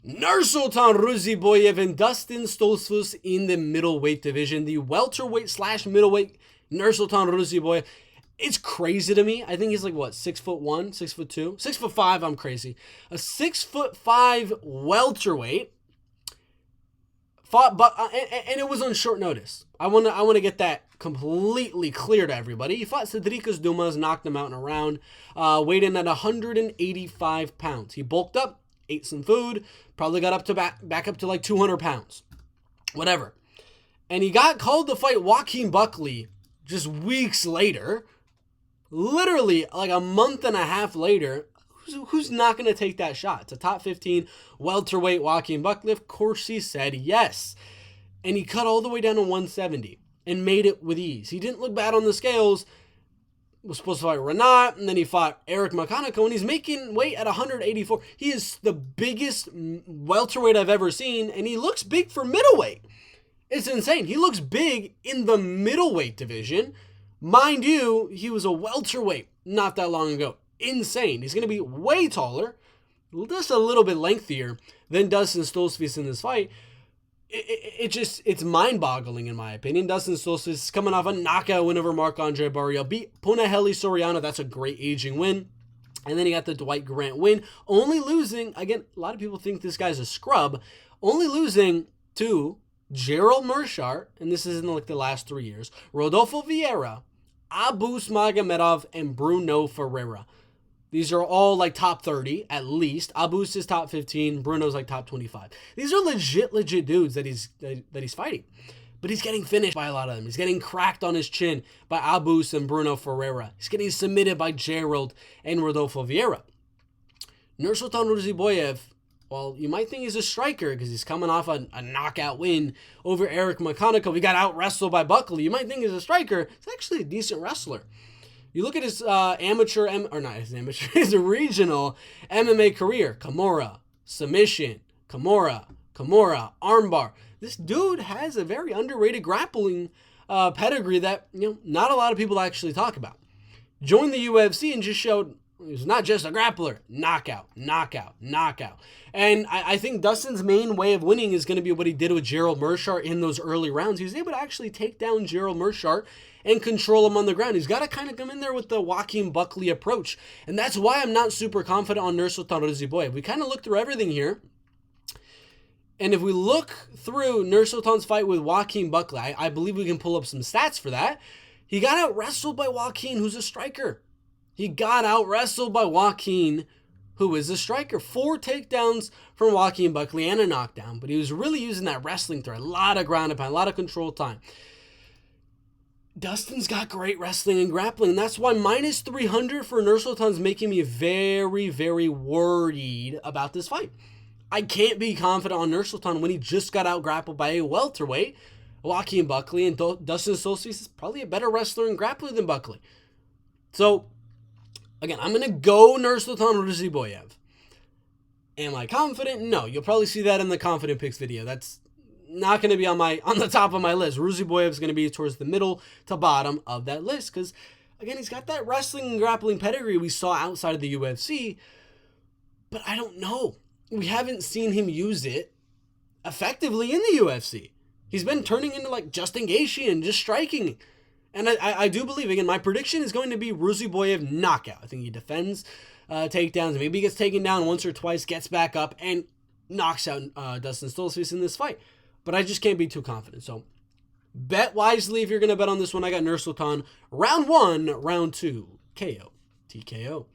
Nursulton Ruziboev and Dustin Stoltzfus in the middleweight division. The welterweight / middleweight Nursulton Ruziboev. It's crazy to me. I think he's like, what, 6'1", 6'2", 6'5", I'm crazy. A 6'5" welterweight fought, but and it was on short notice. I want to get that completely clear to everybody. He fought Cedrikus Dumas, knocked him out in a round, weighed in at 185 pounds. He bulked up, ate some food, probably got up to back up to like 200 pounds, whatever. And he got called to fight Joaquin Buckley just weeks later, literally like a month and a half later. Who's not going to take that shot? It's a top 15 welterweight Joaquin Buckley. Of course he said yes. And he cut all the way down to 170 and made it with ease. He didn't look bad on the scales. Was supposed to fight Renat, and then he fought Eric McConaughey, and he's making weight at 184. He is the biggest welterweight I've ever seen, and he looks big for middleweight. It's insane. He looks big in the middleweight division. Mind you, he was a welterweight not that long ago. Insane. He's going to be way taller, just a little bit lengthier than Dustin Stoltzfus in this fight. It's mind-boggling in my opinion. Dustin Stoltzfus is coming off a knockout win over Marc-Andre Barrial. Beat Punahele Soriano. That's a great aging win. And then he got the Dwight Grant win. Only losing, again, a lot of people think this guy's a scrub. Only losing to Gerald Meerschaert, and this is in like the last 3 years, Rodolfo Vieira, Abus Magomedov, and Bruno Ferreira. These are all like top 30 at least. Abus is top 15. Bruno's like top 25. These are legit dudes that he's fighting. But he's getting finished by a lot of them. He's getting cracked on his chin by Abus and Bruno Ferreira. He's getting submitted by Gerald and Rodolfo Vieira. Nursulton Ruziboev, well, you might think he's a striker because he's coming off a knockout win over Eric McConaughey. He got out-wrestled by Buckley. You might think he's a striker. He's actually a decent wrestler. You look at his his regional MMA career. Kimura, submission, Kimura, armbar. This dude has a very underrated grappling pedigree that not a lot of people actually talk about. Joined the UFC and just showed he's not just a grappler. Knockout. And I think Dustin's main way of winning is going to be what he did with Gerald Meerschaert in those early rounds. He was able to actually take down Gerald Meerschaert and control him on the ground. He's got to kind of come in there with the Joaquin Buckley approach. And that's why I'm not super confident on Nursulton Ruziboev. We kind of look through everything here. And if we look through Nursulton's fight with Joaquin Buckley, I believe we can pull up some stats for that. He got out-wrestled by Joaquin, who's a striker. He got out-wrestled by Joaquin, who is a striker. 4 takedowns from Joaquin Buckley and a knockdown. But he was really using that wrestling threat. A lot of ground and pound, a lot of control time. Dustin's got great wrestling and grappling. And that's why minus 300 for Nursulton's making me very, very worried about this fight. I can't be confident on Nursulton when he just got out-grappled by a welterweight, Joaquin Buckley, and Dustin Stoltzfus is probably a better wrestler and grappler than Buckley. So, again, I'm going to go Nursulton Ruziboev. Am I confident? No. You'll probably see that in the confident picks video. That's not going to be on the top of my list. Ruziboev is going to be towards the middle to bottom of that list because, again, he's got that wrestling and grappling pedigree we saw outside of the UFC, but I don't know. We haven't seen him use it effectively in the UFC. He's been turning into like Justin Gaethje and just striking. And I do believe, again, my prediction is going to be Ruziboev knockout. I think he defends takedowns. Maybe he gets taken down once or twice, gets back up, and knocks out Dustin Stoltzfus in this fight. But I just can't be too confident. So bet wisely if you're going to bet on this one. I got Nursulton round 1, round 2, KO, TKO.